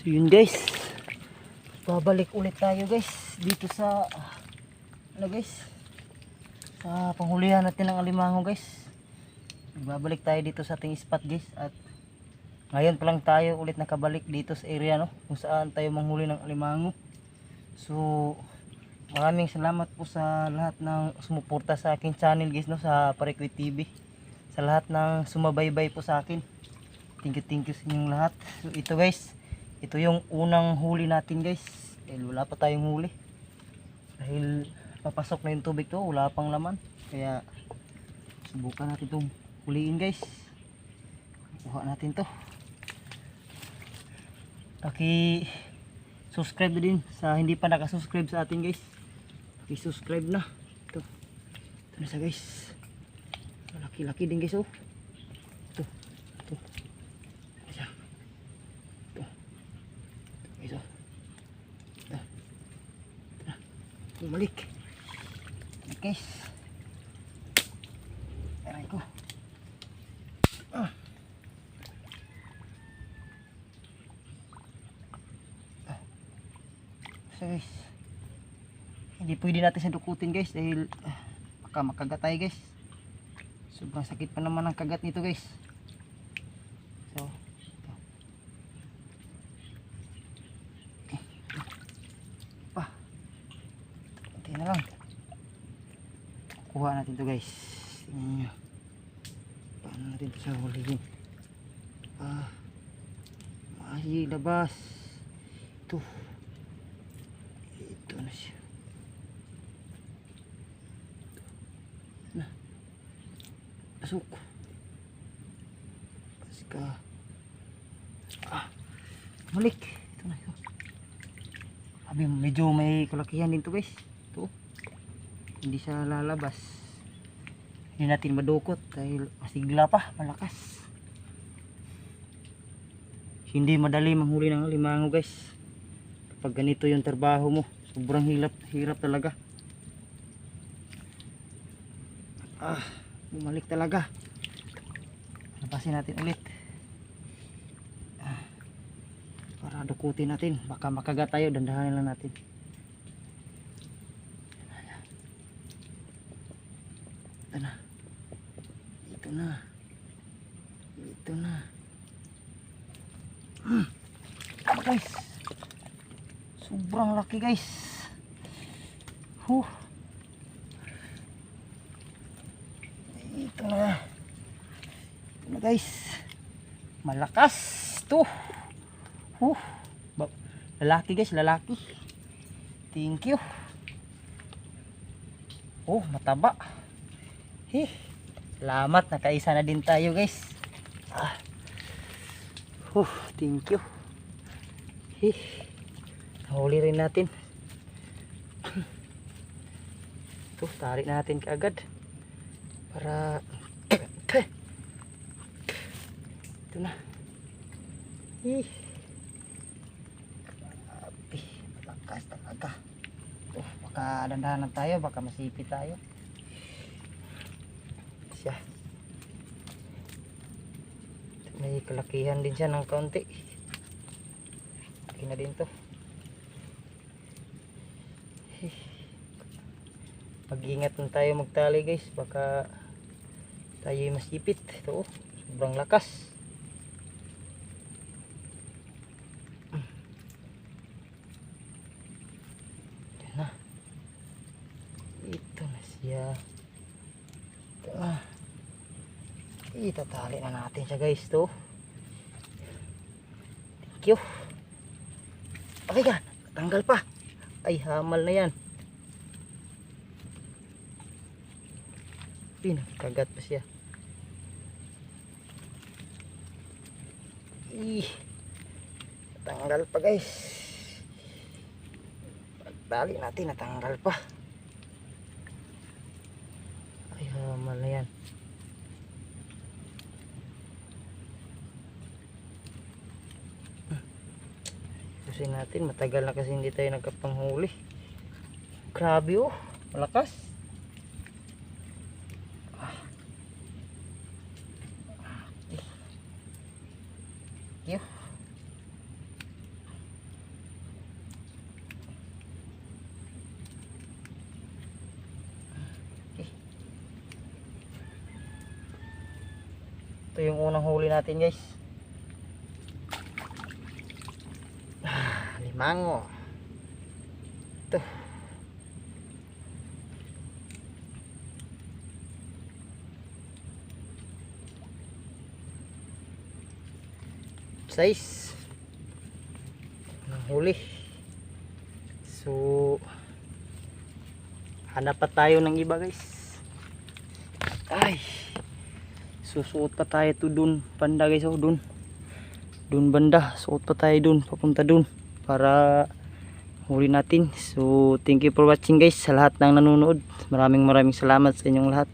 So yun guys, babalik ulit tayo guys dito sa sa panghulihan natin ng alimango guys. Babalik tayo dito sa ating spot guys, at ngayon pa lang tayo ulit nakabalik dito sa area kung saan tayo manghuli ng alimango. So maraming salamat po sa lahat ng sumuporta sa aking channel guys, sa Parequit TV, sa lahat ng sumabaybay po sa akin. Thank you sa inyong lahat. So ito guys, ito yung unang huli natin guys, dahil wala pa tayong huli, dahil papasok na yung tubig to, wala pang laman. Kaya subukan natin itong huliin guys. Kuha natin to. Subscribe din sa hindi pa nakasubscribe sa atin guys, subscribe na. Ito na siya guys, laki din guys. Ito bumalik guys. Aray ko. So guys, hindi pwede natin siya dukutin guys, dahil baka makagat tayo guys. Sobrang sakit pa naman ang kagat nito guys. So na lang, kuha natin to guys. Tingnan nyo paano natin to sa hulihin. Ay, labas ito na siya na, pasok paska. Balik, ito na ito. Sabi, medyo may kalakihan din to guys. Ito, hindi siya lalabas, hindi natin madukot dahil masigla pa, malakas. Hindi madali manghuli ng alimango guys kapag ganito yung trabaho mo. Sobrang hirap talaga. Bumalik talaga. Labasin natin ulit para dukutin natin, baka makagat tayo. Dandahanin lang natin. Ito na guys, sobrang laki guys. Ito na guys, malakas to. Lalaki guys, lalaki. Thank you. Mataba. Salamat, nakaisa na din tayo guys. Thank you. Nahuli rin natin. Ito, tarik natin kaagad para ito na. Malakas talaga. Baka dandahan tayo, baka masipit tayo. Siya, may kalakihan din siya ng kaunti. Okay na din to. Mag-ingat na tayo magtali guys, baka tayo masipit. Ito, sobrang lakas. Yan na. Ito na siya. Ito na. Itatali na natin siya guys to. Thank you. Okay ka, tanggal pa. Ay, hamal na yan. Pinakagat pa siya. Tanggal pa guys. Pagtali natin, natanggal pa. Ay, hamal na yan. Natin, matagal na kasi hindi tayo nagkapanghuli. Grabe malakas. Ito yung unang huli natin guys. Limango. Ito. Size. Huli. So hanap pa tayo ng iba guys. Ay. Susuot pa tayo to dun banda guys, oh dun banda, suot pa tayo dun, papunta dun para huli natin. So thank you for watching guys, sa lahat ng nanonood. Maraming salamat sa inyong lahat.